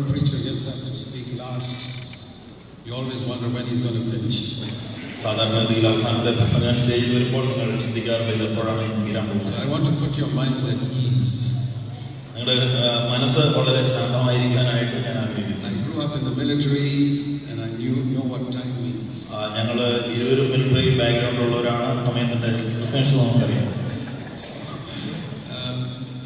preacher gets up to speak last, you always wonder when he's going to finish. സാധാരണഗതിയിൽ അവസാനത്തെ പ്രസംഗം സ്റ്റേജിൽ വരുമ്പോൾ നിങ്ങൾ ചിന്തിക്കാറുണ്ട് ഇത് എപ്പോഴാണ് തീരാൻ പോകുന്നത്. So I want to put your minds at ease. നിങ്ങളുടെ മനസ്സ് വളരെ ശാന്തമായിരിക്കാനായിട്ട് ഞാൻ ആഗ്രഹിക്കുന്നു. I grew up in the military and I know what time means. ഞങ്ങൾ ഇരുവരും മിലിറ്ററി ബാക്ക്ഗ്രൗണ്ട് ഉള്ളവരാണ്. സമയത്തിന്റെ കൃത്യനിഷ്ഠ നമുക്കറിയാം.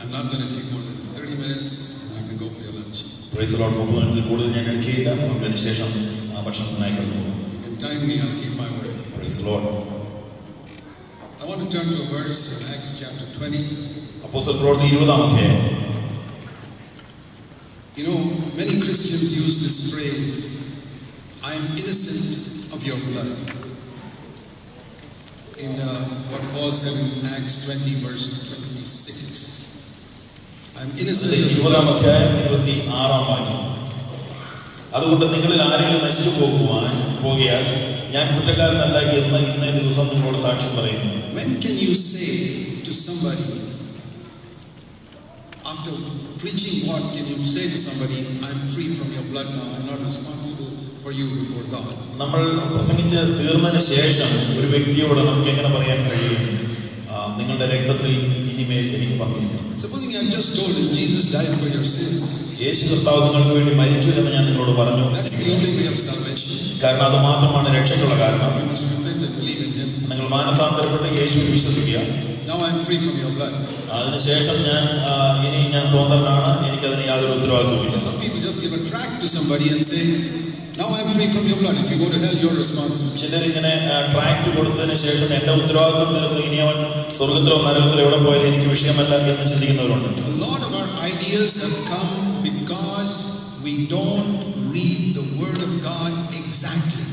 I'm not going to take more than 30 minutes and you can go for your lunch. Praise the Lord. 30 മിനിറ്റിൽ കൂടുതൽ ഞാൻ എടുക്കുകയില്ല. നമുക്ക് അതിന് ശേഷം ഭക്ഷണത്തിനായി കടന്നു പോകും. You can time me, I'll keep my word. Praise the Lord. I want to turn to a verse in Acts chapter 20. അപ്പോസ്തല പ്രവൃത്തി 20-ാം അധ്യായം. You know, many Christians use this phrase, I am innocent of your blood. In what Paul said in Acts 20 verse 26. I am innocent of your blood. 20-ാം അധ്യായം 26-ാം വാക്യം. അതുകൊണ്ട് നിങ്ങളിൽ ആരെങ്കിലും നശിച്ചു പോകിയാൽ ഞാൻ കുറ്റക്കാരനല്ല എന്ന് ഇന്നേ ദിവസം നിങ്ങളോട് സാക്ഷ്യം പറയുന്നു. When can you say to somebody, after preaching what, can you say to somebody, I'm free from your blood now, I'm not responsible for you before God? നമ്മൾ പ്രസംഗിച്ച് തീർന്നതിന് ശേഷം ഒരു വ്യക്തിയോട് നമുക്ക് എങ്ങനെ പറയാൻ കഴിയും, നിങ്ങളുടെ രക്തത്തിൽ ഇനിമേൽ എനിക്ക് പങ്കില്ല? Supposing I have just told you Jesus died for your sins. യേശു കർത്താവ് നിങ്ങൾക്ക് വേണ്ടി മരിച്ചു എന്ന് ഞാൻ നിങ്ങളോട് പറഞ്ഞു. That's the only way of salvation. കാരണം അത് മാത്രമാണ് രക്ഷയ്ക്കുള്ള കാരണം. You must repent and believe in him. നിങ്ങൾ മാനസാന്തരപ്പെട്ട് യേശുവിൽ വിശ്വസിക്കുക. Now I am free from your blood. അതിനുശേഷം ഞാൻ സ്വതന്ത്രനാണ്, എനിക്കതിന് യാതൊരു ഉത്തരവാദിത്വമില്ല. Some people just give a tract to somebody and say, now I am free from your blood. If you go to hell, you're responsible. ചിലർ ഇങ്ങനെ tract കൊടുത്തതിന് ശേഷം എന്റെ ഉത്തരവാദിത്വം തീർന്നു, ഇനി അവൻ സ്വർഗത്തിലോ നരകത്തിലോ എവിടെ പോയാലും എനിക്ക് വിഷയമല്ല എന്ന് ചിന്തിക്കുന്നവരുണ്ട്. A lot of our ideas have come because we don't read the word of God exactly.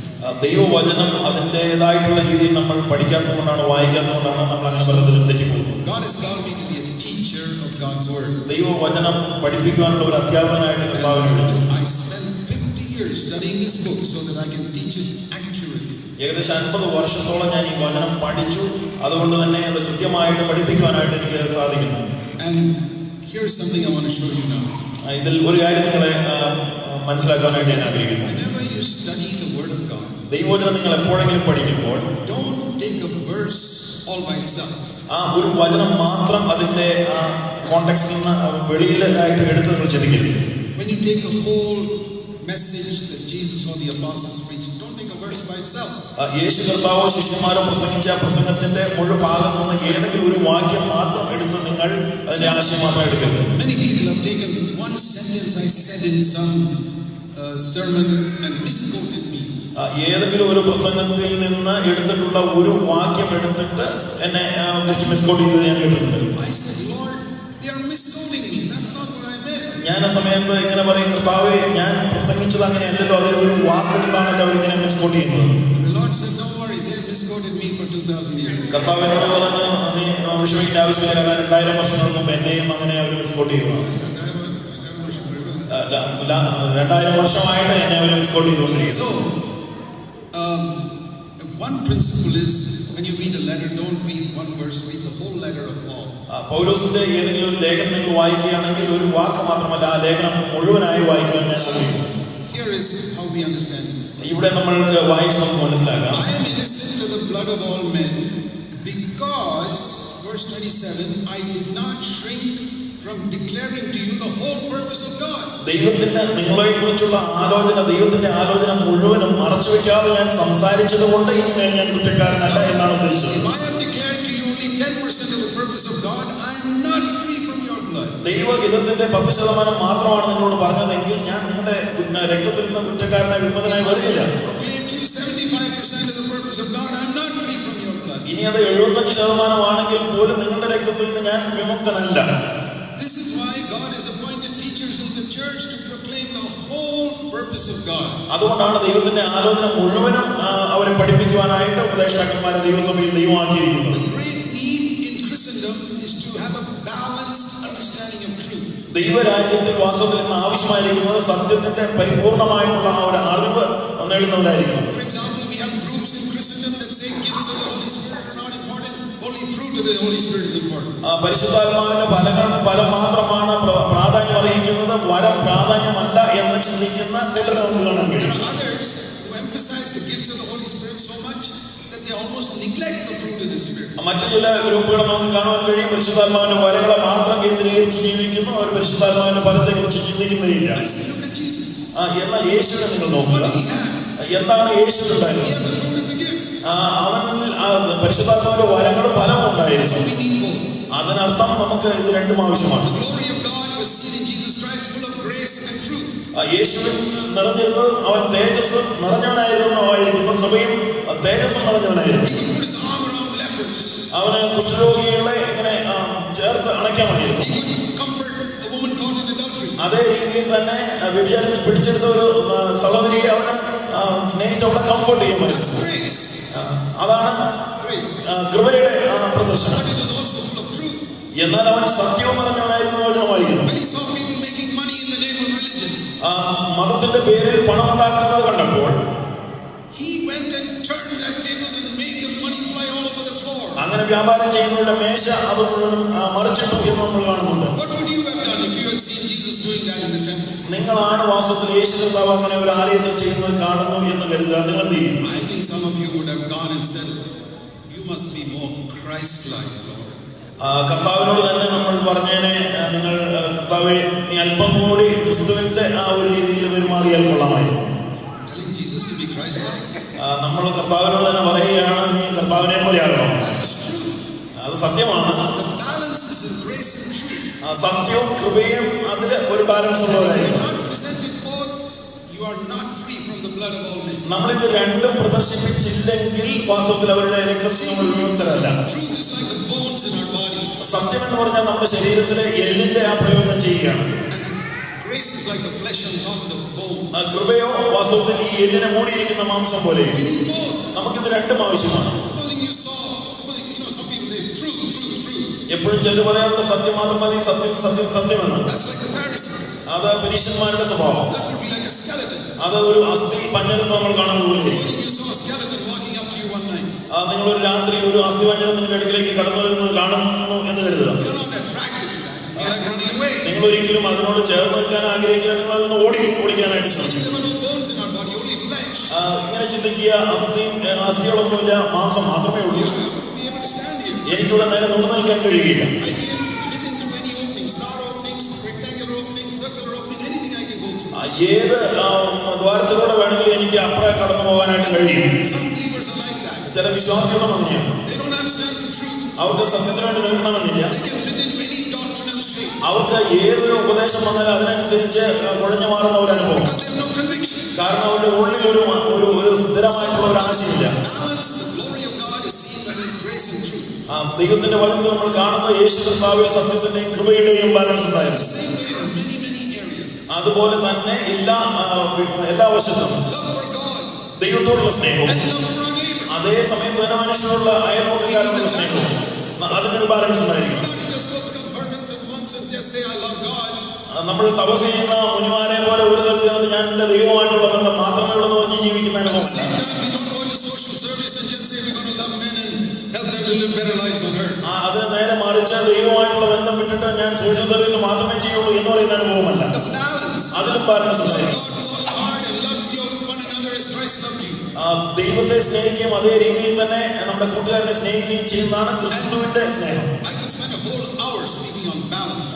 ദൈവവചനം അതിൻ്റെതായിട്ടുള്ള രീതിയിൽ നമ്മൾ പഠിക്കാത്തതുകൊണ്ടാണ്, വായിക്കാത്തതുകൊണ്ടാണ് നമ്മൾ അങ്ങനെ പലതിലും തെറ്റിപ്പോകുന്നത്. God has called me to be a teacher of God's word. ദൈവവചനം പഠിപ്പിക്കുവാനുള്ള ഒരു അധ്യാപകനായിട്ട് കർത്താവിനെ വിളിച്ചു. I spent 50 years studying this book so that I can teach it accurately. ഏകദേശം 50 വർഷത്തോളം ഞാൻ ഈ വചനം പഠിച്ചു. അതുകൊണ്ട് തന്നെ അത് കൃത്യമായിട്ട് പഠിപ്പിക്കുവാനായിട്ട് എനിക്ക് സാധിക്കുന്നു. And here's something I want to show you now. ഇതിൽ ഒരു കാര്യം നിങ്ങളെ മനസ്സിലാക്കാനായിട്ട് ഞാൻ ആഗ്രഹിക്കുന്നു. Whenever you study the word of God, ദൈവവചനം നിങ്ങൾ എപ്പോഴെങ്കിലും പഠിക്കുമ്പോൾ don't take a verse all by itself. ഒരു വചനം മാത്രം അതിന്റെ കോണ്ടെക്സ്റ്റിൽ നിന്ന് വെളിയിലായിട്ട് എടുത്ത് നിങ്ങൾ ചിന്തിക്കരുത്. When you take a whole message that Jesus or the apostles preached, don't take a verse by itself. യേശു കർത്താവോ ശിഷ്യന്മാരോ പ്രസംഗിച്ച പ്രസംഗത്തിന്റെ മുഴുവൻ ഭാഗത്തുനിന്ന് ഏതെങ്കിലും ഒരു വാക്യം മാത്രം എടുത്ത് നിങ്ങൾ അതിന്റെ ആശയം മാത്രം എടുക്കരുത്. Many people have taken one sentence I said in some sermon and misquoted me. ഏതെങ്കിലും ഒരു പ്രസംഗത്തിൽ നിന്ന് എടുത്തിട്ടുള്ള ഒരു വാക്യം എടുത്തിട്ട് എന്നെ മിസ്കോട്ട് ചെയ്ത് ഞാൻ കേട്ടിട്ടുണ്ട്. I said, Lord, they are misquoting me. That's not what I meant. ഞാൻ ആ സമയത്ത് ഇങ്ങനെ പറയും, കർത്താവേ ഞാൻ പ്രസംഗിച്ചത് അങ്ങനെയല്ലല്ലോ, അതിൽ ഒരു വാക്കെടുത്താണല്ലോ അവരിങ്ങനെ മിസ്കോട്ട് ചെയ്യുന്നത്. The Lord said, don't worry, they have misquoted me for 2000 years. കർത്താവിനോട് പറഞ്ഞു, നീ വിഷമിക്കേണ്ട ആവശ്യമില്ല, കാരണം 2000 വർഷങ്ങൾക്ക് മുമ്പ് എന്നെയും അങ്ങനെ അവർ മിസ്കോട്ട് ചെയ്തതാണ്. 2000 വർഷമായിട്ട് എന്നെ അവർ മിസ്കോട്ട് ചെയ്തുകൊണ്ടിരിക്കുന്നു. So, one principle is when you read a letter, don't read one verse, read the whole letter of Paul. പൗലോസിന്റെ ഏതെങ്കിലും ഒരു ലേഖനം നിങ്ങൾ വായിക്കുകയാണെങ്കിൽ ഒരു വാക്ക് മാത്രമല്ല, ആ ലേഖനം മുഴുവനായി വായിക്കുവാൻ ഞാൻ ശ്രമിക്കും. Here is how we understand it. ഇവിടെ നമ്മൾക്ക് വായിച്ച് നമുക്ക് മനസ്സിലാക്കാം. I am innocent of the blood of all men because, verse 27, I did not shrink from declaring to you the whole purpose of God. ദൈവത്തിന്റെ നിങ്ങളെ കുറിച്ചുള്ള ദൈവത്തിന്റെ ആലോചന മുഴുവനും മറച്ചു വെക്കാതെ ഞാൻ സംസാരിച്ചത് കൊണ്ട് ഇനിമേൽ ഞാൻ കുറ്റക്കാരനല്ല എന്നാണ് ഉദ്ദേശിച്ചത്. If I have declared to you only 10% of the purpose of God, I am not free from your blood. ദൈവഹിതത്തിന്റെ 10% മാത്രമാണ് നിങ്ങളോട് പറഞ്ഞതെങ്കിൽ ഞാൻ നിങ്ങളുടെ രക്തത്തിൽ നിന്ന് കുറ്റക്കാരനായി വിമതനായി വരുന്നില്ല. Proclaim to you 75% of the purpose of God, I am not free from your blood. ഇനി അത് 75% ആണെങ്കിൽ പോലും നിങ്ങളുടെ രക്തത്തിൽ നിന്ന് ഞാൻ വിമുക്തനല്ല. This is why God has appointed teachers in the church to proclaim the whole purpose of God. അതുകൊണ്ടാണ് ദൈവത്തിന്റെ ആലോചന മുഴുവനും അവരെ പഠിപ്പിക്കുവാനായിട്ട് ഉപദേഷ്ടാക്കന്മാരെ ദൈവസഭയിൽ ദൈവമാക്കിയിരിക്കുന്നത്. The great need in Christendom is to have a balanced understanding of truth. ദൈവരാജ്യത്തിൽ വാസ്തവത്തിൽ ഇന്ന് ആവശ്യമായിരിക്കുന്നത് സത്യത്തിന്റെ പരിപൂർണമായിട്ടുള്ള ആ ഒരു അറിവ് നേടുന്നവരായിരിക്കണം. For example, we have groups in Christendom that say gifts of the Holy Spirit are not important. Holy fruit of the Holy Spirit is important. പരിശുദ്ധാത്മാവിന്റെ ഫലം മാത്രമാണ് പ്രാധാന്യം അറിയിക്കുന്നത്, വരം പ്രാധാന്യമല്ല എന്ന് ചിന്തിക്കുന്ന കൂട്ടരെ നമുക്ക് കാണാൻ There കഴിയും. are others who emphasize the gifts of the Holy Spirit so much that they almost neglect the fruit of the Spirit. മറ്റു ചില ഗ്രൂപ്പുകളെ നമുക്ക് കാണുവാൻ കഴിയും, പരിശുദ്ധാത്മാവിന്റെ വരങ്ങളെ മാത്രം കേന്ദ്രീകരിച്ച് ജീവിക്കുന്നു, അവർ പരിശുദ്ധാത്മാവിന്റെ ഫലത്തെ കുറിച്ച് ചിന്തിക്കുന്നതില്ല. I say, look at Jesus. എന്നാൽ യേശുവിനെ നിങ്ങൾ നോക്കുക, What did he have? എന്താണ് യേശു He ഉണ്ടായിരുന്നത്? had the fruit and the gifts. അവനിൽ പരിശുദ്ധാത്മാവിന്റെ വരങ്ങളും ഫലവും ഉണ്ടായിരുന്നു. So we need both. അതിനർത്ഥം നമുക്ക് ഇത് രണ്ടും ആവശ്യമാണ്. The glory of God was seen in Jesus Christ, full of grace and truth. യേശുവിൽ നിറഞ്ഞിരുന്നത് അവൻ തേജസ് നിറഞ്ഞവനായിരുന്നു, കൃപയും തേജസ്സും നിറഞ്ഞവനായിരുന്നു. He could put his arm around lepers. അവന് കുഷ്ഠരോഗികളെ ഇങ്ങനെ ചേർത്ത് അണയ്ക്കാമായിരുന്നു. He could comfort a woman caught in adultery. അതേ രീതിയിൽ തന്നെ വ്യഭിചാരത്തിൽ പിടിച്ചെടുത്ത ഒരു സഹോദരിയെ അവന് സ്നേഹിച്ച് അവളെ കംഫർട്ട് ചെയ്യുമായിരുന്നു. That's grace. അതാണ് Grace. കൃപയുടെ പ്രദർശനം. But it was also full of truth. എന്നാൽ അവൻ സത്യവും നിറഞ്ഞവനായിരുന്നു വചനം വായിക്കുന്നു. When he saw people making money in the name of religion, മതത്തിന്റെ പേരിൽ പണം ഉണ്ടാക്കുന്നത് കണ്ടപ്പോൾ he went and turned that tables and made the money fly all over the floor. അങ്ങനെ വ്യാപാരം ചെയ്യുന്നവരുടെ മേശ അത് മുഴുവനും മറിച്ചിട്ടു എന്ന് നമ്മൾ കാണുന്നുണ്ട്. What would you have done if you had seen Jesus doing that in the temple? നിങ്ങളാണ് വാസ്തവത്തിൽ യേശു കർത്താവ് അങ്ങനെ ഒരു ആലയത്തിൽ ചെയ്യുന്നത് കാണുന്നു എന്ന് കരുതുക, നിങ്ങൾ എന്ത് ചെയ്യും? I think some of you would have gone and said, you must be more Christ-like, Lord. കർത്താവിനോട് തന്നെ നമ്മൾ പറഞ്ഞേനെ, നിങ്ങൾ കർത്താവെ നീ അല്പം കൂടി ക്രിസ്തുവിന്റെ ആ ഒരു രീതിയിൽ പെരുമാറിയാൽ കൊള്ളാമായിരുന്നു. Telling Jesus to be Christ-like. നമ്മൾ കർത്താവിനോട് തന്നെ പറയുകയാണ്, നീ കർത്താവിനെ പോലെ ആകണം. That was true. അത് സത്യമാണ്. The balance is in grace and truth. സത്യവും കൃപയും അതിൽ ഒരു balance If you ഉള്ളവരായിരുന്നു. have not presented both, you are not free from the blood of all men. നമ്മളിത് രണ്ടും പ്രദർശിപ്പിച്ചില്ലെങ്കിൽ വാസ്തവത്തിൽ അവരുടെ രക്തത്തിൽ നമ്മൾ വിമുക്തരല്ല. Truth is like the bones in our body. സത്യം എന്ന് പറഞ്ഞാൽ നമ്മുടെ ശരീരത്തിലെ എല്ലിന്റെ ആ പ്രയോജനം ചെയ്യുകയാണ്. And grace is like the flesh on top of the bone. കൃപയോ വാസ്തവത്തിൽ ഈ എല്ലിനെ മൂടിയിരിക്കുന്ന മാംസം പോലെ. We need both. നമുക്കിത് രണ്ടും ആവശ്യമാണ്. Supposing some people say truth. എപ്പോഴും ചിലർ പറയാറുണ്ട് സത്യം മാത്രം മതി, സത്യം സത്യം സത്യമെന്ന്. That's like the Pharisees. അത് പരീശന്മാരുടെ സ്വഭാവം. That would be like a skeleton. അത് ഒരു അസ്ഥി പഞ്ഞരത്ത് നമ്മൾ കാണുന്നത് പോലെ. Supposing you saw a skeleton walking up to you one night. നിങ്ങളൊരു രാത്രി ഒരു അസ്ഥി പഞ്ഞരം നിങ്ങളുടെ അടുക്കിലേക്ക് കടന്നു വരുന്നത് കാണുന്നു എന്ന് കരുതുക. You're not attracted to that. You feel like running away. നിങ്ങൾ ഒരിക്കലും അതിനോട് ചേർന്ന് നിൽക്കാൻ ആഗ്രഹിക്കുക, നിങ്ങൾ അതിന് ഓടിക്കാനായിട്ട് ശ്രമിക്കും. There were no bones in our body, only flesh. ഇങ്ങനെ ചിന്തിക്കുക, അസ്ഥികളൊന്നുമില്ല, മാംസം മാത്രമേ ഉള്ളൂ. I wouldn't be able to stand here. എനിക്കിവിടെ നേരെ നിന്നു നിൽക്കാൻ കഴിയുകയില്ല. I'd be able to fit into any opening, star openings, rectangular openings, circular opening, anything I can go through. ഏത് ദ്വാരത്തിലൂടെ വേണമെങ്കിലും എനിക്ക് അപ്പുറം കടന്നു പോകാനായിട്ട് കഴിയും. Some believers are like that. ചില വിശ്വാസികളും അങ്ങനെയാണ്. They don't have stand for truth. അവർക്ക് സത്യത്തിന് വേണ്ടി നിൽക്കണമെന്നില്ല. They can fit into any doctrinal shape അവർക്ക് ഏതൊരു ഉപദേശം വന്നാലും അതിനനുസരിച്ച് കുഴഞ്ഞു മാറുന്ന ഒരു അനുഭവം. because they have no conviction. കാരണം അവരുടെ ഉള്ളിൽ ഒരു സ്ഥിരമായിട്ടുള്ള ഒരു ആശയമില്ല. Balance, the glory of God is seen by His grace and truth. ദൈവത്തിന്റെ വചനത്തിൽ നമ്മൾ കാണുന്ന യേശു കർത്താവിൽ സത്യത്തിന്റെയും കൃപയുടെയും ബാലൻസ് The ഉണ്ടായിരുന്നു. same way in many areas. അതുപോലെ തന്നെ എല്ലാ വശത്തും Love for God ദൈവത്തോടുള്ള സ്നേഹവും and love for our neighbor. അതേ സമയത്ത് തന്നെ മനുഷ്യനുള്ള അയൽപക്കക്കാരോടുള്ള സ്നേഹവും അതിനൊരു ബാലൻസ് We're ഉണ്ടായിരിക്കും. not to just go become hermits and monks and just say I love God. നമ്മൾ തപസ് ചെയ്യുന്ന മുനിമാരെ പോലെ ഒരു സ്ഥലത്ത് ഞാൻ എന്റെ ദൈവമായിട്ടുള്ള ബന്ധം മാത്രമേ ഉള്ളൂ പറഞ്ഞ് ജീവിക്കുന്ന At the അനുഭവം. same time, we don't go into social service and just say we're going to love men and help them to live better lives on earth. അതിന് നേരെ മറിച്ച് ദൈവമായിട്ടുള്ള ബന്ധം വിട്ടിട്ട് ഞാൻ സോഷ്യൽ സർവീസ് മാത്രമേ ചെയ്യുള്ളൂ എന്ന് പറയുന്ന അനുഭവമല്ല. The balance. അതിലും ബാലൻസ് Love ഉണ്ടായിരിക്കും. God with all your heart and love one another as Christ loved you. ദൈവത്തെ സ്നേഹിക്കുകയും അതേ രീതിയിൽ തന്നെ നമ്മുടെ കൂട്ടുകാരനെ സ്നേഹിക്കുകയും ചെയ്യുന്നതാണ് ക്രിസ്തുവിന്റെ സ്നേഹം. I could spend a whole hour speaking on balance.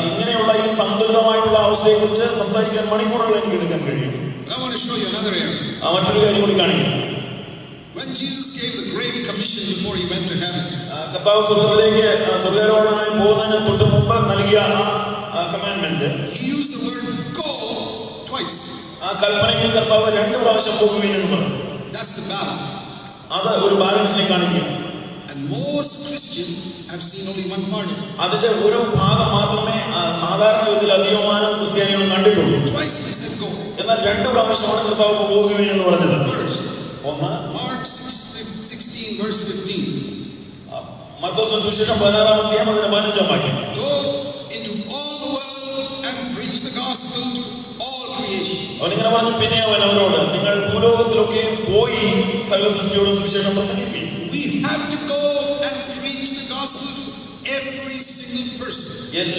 ഇങ്ങനെയുള്ള ഈ സന്തുലിതമായിട്ടുള്ള അവസ്ഥയെ കുറിച്ച് സംസാരിക്കാൻ മണിക്കൂറുകൾ എനിക്ക് എടുക്കാൻ കഴിയും. But I want to show you another area. മറ്റൊരു കാര്യം കൂടി കാണിക്കാം. When Jesus gave the Great Commission before he went to heaven, കർത്താവ് സ്വർഗ്ഗത്തിലേക്ക് സ്വർഗ്ഗാരോഹണമായി പോകുന്നതിന് തൊട്ട് മുമ്പ് നൽകിയ ആ commandment, he used the word go twice. ആ കൽപ്പനയിൽ കർത്താവ് 2 പ്രാവശ്യം പോകുകയും എന്ന് പറഞ്ഞു. That's the balance. അത് ഒരു ബാലൻസിനെ കാണിക്കുക. And most Christians have seen only one part of it. അതിന്റെ ഒരു ഭാഗം മാത്രമേ സാധാരണ ഇതിൽ അധികമാനം ക്രിസ്ത്യാനികളും കണ്ടിട്ടുള്ളൂ. Twice he said go. എന്നാൽ 2 പ്രാവശ്യമാണ് കർത്താവ് പോകുകയും എന്ന് പറഞ്ഞത്. First, ഒന്ന് Mark 16 verse 15. മർക്കോസ് സുവിശേഷം 16-ാം അധ്യായം 15-ാം വാക്യം. Go into all the world and preach the gospel to all creation. അവനിങ്ങനെ പറഞ്ഞു, പിന്നെ അവൻ അവരോട്, നിങ്ങൾ ഭൂലോകത്തിലൊക്കെ പോയി സകല സൃഷ്ടിയോടും സുവിശേഷം പ്രസംഗിപ്പിൻ. We have to go and preach the gospel to every single person.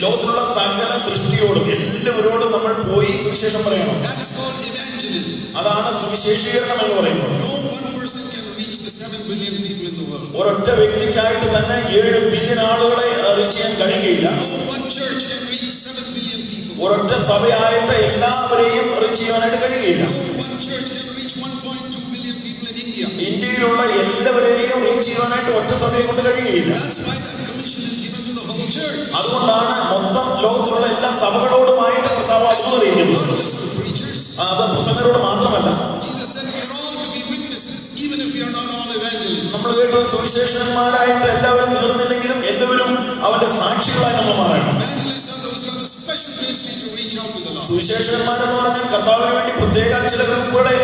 ലോകത്തിലുള്ള സകല സൃഷ്ടിയോടും എല്ലാവരോടും നമ്മൾ പോയി സുവിശേഷം പറയണം. That is called evangelism. അതാണ് സുവിശേഷീകരണം എന്ന് പറയുന്നത്. No one person can reach the 7 billion people in the world. ഒരൊറ്റ വ്യക്തിക്കായിട്ട് തന്നെ 7 ബില്യൺ ആളുകളെ റീച്ച് ചെയ്യാൻ കഴിയില്ല. No one church can reach 7 billion people. ഒരൊറ്റ സഭയായിട്ട് എല്ലാവരെയും റീച്ച് ചെയ്യാനായിട്ട് കഴിയില്ല. No one church can reach 1.2 billion people in India. ഇന്ത്യയിലുള്ള എല്ലാവരെയും റീച്ച് ചെയ്യാനായിട്ട് ഒറ്റ സഭയെ കൊണ്ട് കഴിയില്ല. That's why that commission is given to the whole church. അതുകൊണ്ടാണ് മൊത്തം ലോകത്തിലുള്ള എല്ലാ സഭകളോടുമായിട്ട് കർത്താവ് അറിയിക്കുന്നത്. Not just to preachers. അത് പ്രസംഗരോട് മാത്രമല്ല. Jesus said we are all to be witnesses even if we are not all evangelists. നമ്മൾ കേട്ട സുവിശേഷന്മാരായിട്ട് എല്ലാവരും തീർന്നില്ലെങ്കിലും എല്ലാവരും അവന്റെ സാക്ഷികളായി നമ്മൾ മാറണം. Evangelists are those who have a special ministry to reach out to the lost. സുവിശേഷന്മാരെന്ന് പറഞ്ഞാൽ കർത്താവിന് വേണ്ടി പ്രത്യേക ചില ഗ്രൂപ്പുകളെ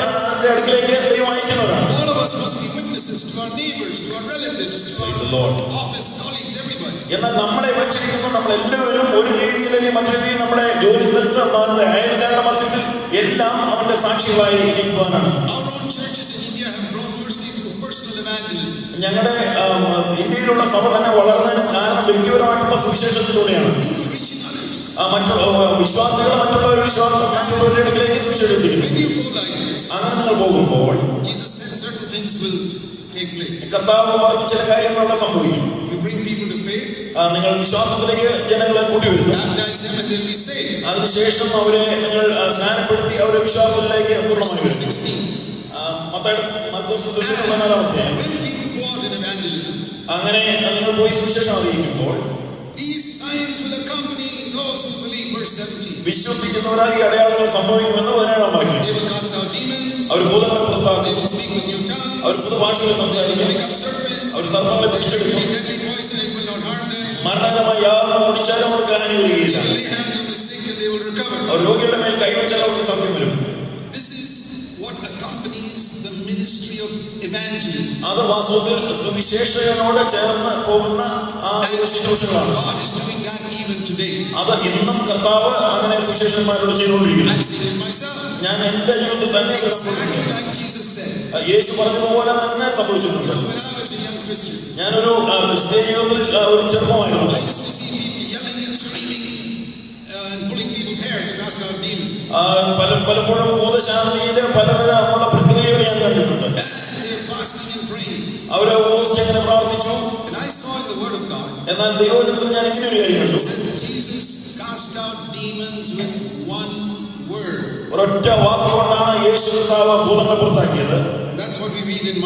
അടുക്കിലേക്ക് ദൈവം അയക്കുന്നവരാണ്. All of us must be witnesses to our neighbors, to our relatives, to our office colleagues, everybody. എന്നാൽ നമ്മളെ വിളിച്ചിരിക്കുന്നു നമ്മളെല്ലാവരും ഒരു രീതിയിൽ അല്ലെങ്കിൽ മറ്റു രീതിയിൽ നമ്മുടെ ജോലി സ്ഥലത്ത് നമ്മുടെ അയൽക്കാരുടെ മധ്യത്തിൽ എല്ലാം അവന്റെ സാക്ഷികളായി ഇരിക്കുവാനാണ്. Our own churches in India have grown mostly through personal evangelism. ഞങ്ങളുടെ ഇന്ത്യയിലുള്ള സഭ തന്നെ വളർന്നതിന് കാരണം വ്യക്തിപരമായിട്ടുള്ള സുവിശേഷത്തിലൂടെയാണ്. People reaching others. വിശ്വാസികൾ മറ്റുള്ളവരുടെ അടുക്കിലേക്ക് സുവിശേഷം എത്തിക്കുന്നു. When you go like this, അങ്ങനെ നിങ്ങൾ പോകുമ്പോൾ Jesus said certain things will take place. കർത്താവ് പറഞ്ഞ ചില കാര്യങ്ങൾ അവിടെ സംഭവിക്കും. You bring people to faith. നിങ്ങൾ വിശ്വാസത്തിലേക്ക് ജനങ്ങളെ കൂട്ടിവരുത്തും. Baptize them and they'll be saved. അതിനുശേഷം അവരെ നിങ്ങൾ സ്നാനപ്പെടുത്തി അവരെ വിശ്വാസത്തിലേക്ക് പൂർണ്ണമായി വരും. മർക്കോസ് സുവിശേഷം 14-ാം അധ്യായം. When people go out in evangelism, അങ്ങനെ നിങ്ങൾ പോയി സുവിശേഷം അറിയിക്കുമ്പോൾ these signs will accompany those who believe. Verse 17. വിശ്വസിക്കുന്നവരാൽ ഈ അടയാളങ്ങൾ സംഭവിക്കുമെന്ന് 17-ാം വാക്യം. They will cast out demons. അവർ ഭൂതങ്ങളെ പുറത്താക്കും. They will speak with new tongues. അവർ പുതുഭാഷകൾ സംസാരിക്കും. Pick up serpents. Our സർപ്പങ്ങളെ പിടിച്ചെടുക്കും. Deadly poison, it will not harm them. മരണകരമായി യാതൊന്നും കുടിച്ചാലും അവർക്ക് ഹാനി വരികയില്ല. They will lay hands on the sick and they will recover. അവർ രോഗിയുടെ മേൽ കൈവച്ചാൽ അവർക്ക് സൗഖ്യം വരും. This is what accompanies the ministry of evangelism. അത് വാസ്തവത്തിൽ സുവിശേഷകനോട് ചേർന്ന് പോകുന്ന ആ ശുശ്രൂഷകളാണ്. God is doing that even today. അത് ഇന്നും കർത്താവ് അങ്ങനെ സുവിശേഷന്മാരോട് ചെയ്തുകൊണ്ടിരിക്കുന്നു. I've seen it myself. ഞാൻ എന്റെ ജീവിതത്തിൽ തന്നെ Exactly like Jesus said. യേശു പറഞ്ഞതുപോലെ തന്നെ സംഭവിച്ചിട്ടുണ്ട്. When I was a young Christian, ഞാനൊരു ക്രിസ്ത്യ ജീവിതത്തിൽ ഒരു ചെറുപ്പമായിരുന്നു. I used to see people yelling and screaming and pulling people's hair to cast out demons. പലപ്പോഴും ഭൂതശാന്തിയില് പലതരമുള്ള പ്രക്രിയകൾ ഞാൻ കണ്ടിട്ടുണ്ട്. They're fasting and praying. അവരെ ഉപവസിച്ച് എങ്ങനെ പ്രാർത്ഥിച്ചു. And I saw in the Word of God. എന്നാൽ ദൈവത്തിൽ ഞാൻ ഇങ്ങനെ ഒരു കാര്യം കണ്ടു. Jesus cast out demons with one word. ഒരൊറ്റ വാക്കുകൊണ്ടാണ് യേശു കർത്താവ് ഭൂതങ്ങളെ പുറത്താക്കിയത്. That's what we read in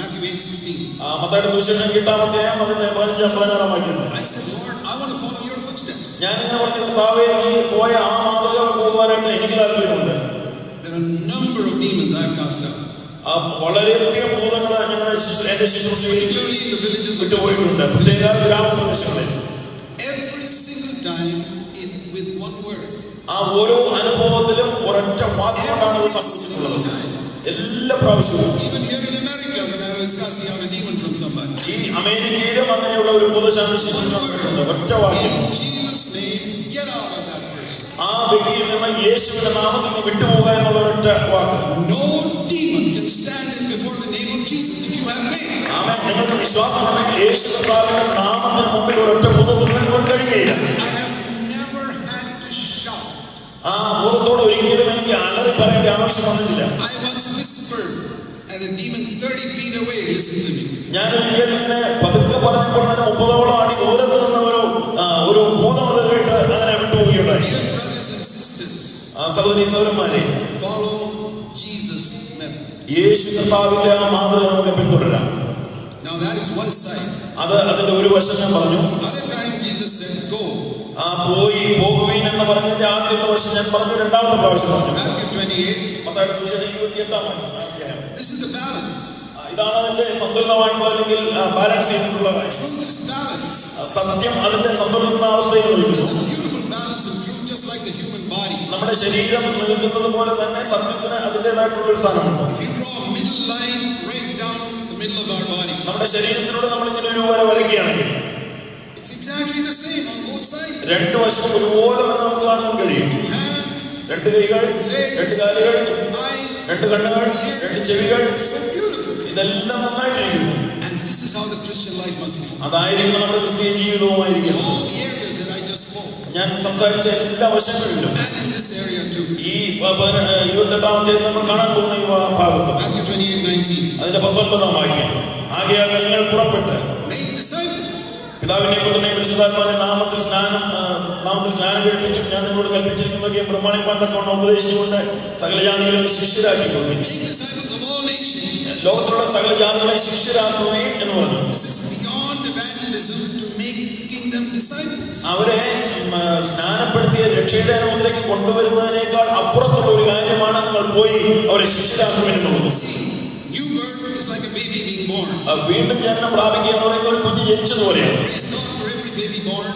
Matthew 8:16. മത്തായിയുടെ സുവിശേഷം 8-ാം അധ്യായം അതിന്റെ 15-16 വാക്യത്തിൽ. I said, Lord, I want to follow your footsteps. ഞാൻ ഇങ്ങനെ പറഞ്ഞു, കർത്താവേ നീ പോയ ആ മാതൃക പോകുവാനായിട്ട് എനിക്ക് താല്പര്യമുണ്ട്. There are a number of demons I have cast out. വളരെയധികം ഭൂതങ്ങൾ ഞങ്ങളുടെ എന്റെ ശുശ്രൂഷയിൽ വിട്ടുപോയിട്ടുണ്ട്, പ്രത്യേക ഗ്രാമപ്രദേശങ്ങളിൽ. Every single time with one word. ആ ഓരോ അനുഭവത്തിലും ഒരൊറ്റ വാക്കുകൊണ്ടാണ് ഇത് സംഭവിച്ചിട്ടുള്ളത്. എല്ലാ പ്രാവശ്യവും. Even here in America, when I was casting out a demon from somebody. ഈ അമേരിക്കയിലും അങ്ങനെയുള്ള ഒരു ഭൂതശാന്തി ശുശ്രൂഷ ഒറ്റ വാക്യം. In Jesus' name, get out of that person. ആ വ്യക്തിയിൽ നിന്ന് യേശുവിന്റെ നാമത്തിൽ നിന്ന് വിട്ടുപോകുക എന്നുള്ള ഒരൊറ്റ വാക്ക്. No demon can stand in before the name of Jesus if you have faith. ആമേൻ. നിങ്ങൾക്ക് വിശ്വാസമുണ്ടെങ്കിൽ യേശു കർത്താവിന്റെ നാമത്തിന് മുമ്പിൽ ഒരൊറ്റ ഭൂതത്തിൽ നിൽക്കാൻ കഴിയുകയില്ല. I have never had to shout. ആ ഭൂതത്തോട് ഒരിക്കലും എനിക്ക് അലറി പറയേണ്ട ആവശ്യം വന്നിട്ടില്ല. I once whispered at a demon 30 feet away, listen to me. ഞാൻ ഒരിക്കലും ഇങ്ങനെ പതുക്കെ പറഞ്ഞപ്പോൾ തന്നെ 30ഓളം അടി ദൂരത്ത് നിന്ന് ഒരു ഭൂതം അത് കേട്ട് അങ്ങനെ വിട്ടുപോവുകയുണ്ടായി. Dear brothers and sisters, സഹോദരീ സഹോദരന്മാരെ, follow Jesus' method. യേശു കർത്താവിന്റെ ആ മാതൃക നമുക്ക് പിന്തുടരാം. Now that is one side. അത് അതിന്റെ ഒരു വശം ഞാൻ പറഞ്ഞു. The other time Jesus said, go. പോകുവീൻ എന്ന് പറഞ്ഞതിന്റെ ആദ്യത്തെ വശം ഞാൻ പറഞ്ഞു, രണ്ടാമത്തെ പ്രാവശ്യം പറഞ്ഞു. Matthew 28. മത്തായിയുടെ സുവിശേഷം 28-ാം അധ്യായം. This is the balance. ഇതാണ് അതിന്റെ സന്തുലിതമായിട്ടുള്ള അല്ലെങ്കിൽ ബാലൻസ് ചെയ്തിട്ടുള്ളതായി. Truth is balance. സത്യം അതിന്റെ സന്തുലിതാവസ്ഥയിൽ നിൽക്കുന്നു. There's a beautiful balance of truth, just like the human body. നമ്മുടെ ശരീരം നിൽക്കുന്നത് പോലെ തന്നെ സത്യത്തിന് അതിൻ്റെതായിട്ടുള്ള ഒരു സ്ഥാനമുണ്ട്. If you draw a middle line right down the middle of our body, നമ്മുടെ ശരീരത്തിലൂടെ നമ്മൾ ഇങ്ങനെ ഒരു വര വരയ്ക്കുകയാണെങ്കിൽ it's exactly the same on both sides. രണ്ടു വശവും ഒരുപോലെ നമുക്ക് കാണാൻ കഴിയും. Two hands, രണ്ട് കൈകൾ, രണ്ട് കാലുകൾ, രണ്ട് കണ്ണുകൾ, രണ്ട് ചെവികൾ. ഇതെല്ലാം നന്നായിട്ടിരിക്കുന്നു. And this is how the Christian life must be. അതായിരിക്കണം നമ്മുടെ ക്രിസ്തീയ ജീവിതവുമായിരിക്കണം. All the areas that I just spoke. ഞാൻ സംസാരിച്ച എല്ലാ വശങ്ങളിലും And in this area too. ഈ 28ാമത്തെ നമ്മൾ കാണാൻ പോകുന്ന ഈ ഭാഗത്ത് Matthew 28:19. അതിന്റെ 19ാം വാക്യം. ആകയാൽ നിങ്ങൾ പുറപ്പെട്ട് Make disciples. പിതാവിനെയും പുത്രനെയും പരിശുദ്ധാത്മാവിന്റെ നാമത്തിൽ സ്നാനം കഴിപ്പിച്ചും ഞാൻ നിങ്ങളോട് കൽപ്പിച്ചിരിക്കുന്നതൊക്കെ പ്രമാണിപ്പാൻ തക്കവണ്ണം ഉപദേശിച്ചുകൊണ്ട് സകല ജാതികളെ ശിഷ്യരാക്കിക്കൊള്ളുക. Make disciples of all nations. ലോകത്തുള്ള സകല ജാതികളെ ശിഷ്യരാക്കുകയും എന്ന് പറഞ്ഞു. This is beyond evangelism to making them disciples. അവരെ സ്നാനപ്പെടുത്തിയ രക്ഷയുടെ അനുഭവത്തിലേക്ക് കൊണ്ടുവരുന്നതിനേക്കാൾ അപ്പുറത്തുള്ള ഒരു കാര്യമാണ് നിങ്ങൾ പോയി അവരെ ശിഷ്യരാക്കുവാൻ എന്നുള്ളത്. New birth is like a baby being born. വീണ്ടും ജനനം പ്രാപിക്കുക എന്ന് പറയുന്ന ഒരു കുഞ്ഞ് ജനിച്ചതുപോലെയാണ്. Praise God for every baby born.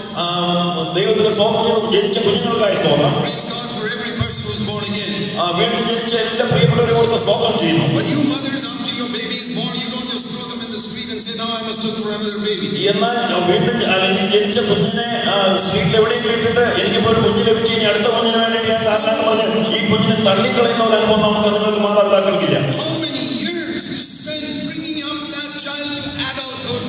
ദൈവത്തിന് സ്തോത്രം. ജനിച്ച കുഞ്ഞുങ്ങൾക്കായി സ്തോത്രം. Praise God for every person who is born again. വീണ്ടും ജനിച്ച എല്ലാ പ്രിയപ്പെട്ടവരെ ഓർത്ത് സ്തോത്രം ചെയ്യുന്നു. But you mothers, after your baby is born, you don't just throw them in the street and say, now I must look for another baby. എന്നാൽ വീണ്ടും അല്ലെങ്കിൽ ജനിച്ച കുഞ്ഞിനെ സ്ട്രീറ്റിൽ എവിടെയെങ്കിലും ഇട്ടിട്ട് എനിക്കിപ്പോ ഒരു കുഞ്ഞ് ലഭിച്ചു, ഇനി അടുത്ത കുഞ്ഞിന് വേണ്ടിയിട്ട് ഞാൻ കാരണം പറഞ്ഞ് ഈ കുഞ്ഞിനെ തള്ളിക്കളയുന്ന ഒരു അനുഭവം നിങ്ങൾക്ക് മാതാപിതാക്കൾക്കില്ല. How many years you spend bringing up that child to adulthood?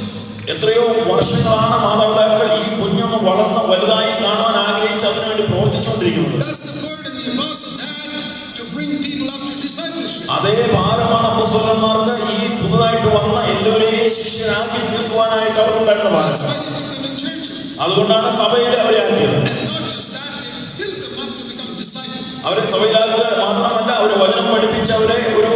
എത്രയോ വർഷങ്ങളാണ് മാതാപിതാക്കൾ ഈ കുഞ്ഞൊന്ന് വളർന്ന് വലുതായി കാണുവാൻ ആഗ്രഹിച്ച് അതിനുവേണ്ടി പ്രവർത്തിച്ചുകൊണ്ടിരിക്കുന്നത്. That's the burden the apostles had to bring people up to discipleship. അതേ ഭാരമാണ് അപ്പോസ്തലന്മാർക്ക് ഈ പുതുതായിട്ട് വന്ന എല്ലാവരെയും ശിഷ്യരാക്കി തീർക്കുവാനായിട്ട് അവർക്കുണ്ടായിരുന്ന ഭാരം. That's why they put them in churches. അതുകൊണ്ടാണ് സഭയിൽ അവരെ ആക്കിയത്. And not just that, they built them up to become disciples. അവരെ സഭയിലാക്കുക മാത്രമല്ല, അവരെ വചനം പഠിപ്പിച്ച് അവരെ ഒരു